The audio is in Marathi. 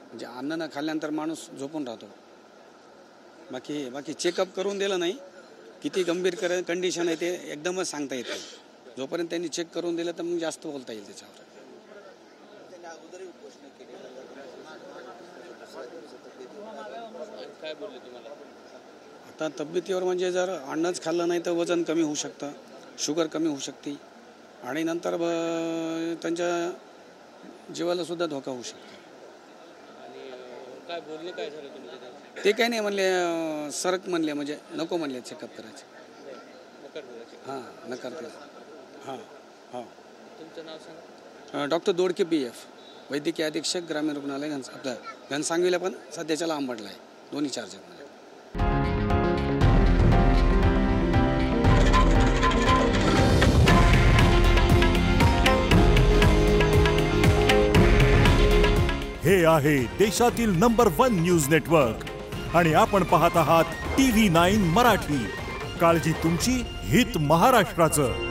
म्हणजे अन्न न खाल्ल्यानंतर माणूस झोपून राहतो. बाकी चेकअप करून दिलं नाही, किती गंभीर कंडिशन आहे ते एकदमच सांगता येत नाही. जोपर्यंत त्यांनी चेक करून दिलं तर मग जास्त बोलता येईल त्याच्यावर. काय बोलले तुम्हाला? आता तब्येतीवर म्हणजे जर अन्नच खाल्लं नाही तर वजन कमी होऊ शकतं, शुगर कमी होऊ शकते आणि नंतर त्यांच्या जीवाला सुद्धा धोका होऊ शकतो. आणि काय बोलले, काय झालं तुम्ही? ते काही नाही म्हणले, सरक म्हणले, म्हणजे नको म्हणले चेकअप करायचे. हां, नकार दिला. हां हां. तुमचं नाव सांगा. डॉक्टर दोडके BF, वैद्यकीय अधीक्षक ग्रामीण रुग्णालय आपलं घनसांगवीला, पण सध्याच्याला आंबडला आहे. दोन्ही चार्ज आहेत. हे आहे देशातील नंबर 1 न्यूज नेटवर्क आणि आपण पाहत आहात TV9 मराठी. काळजी तुमची, हित महाराष्ट्राचं.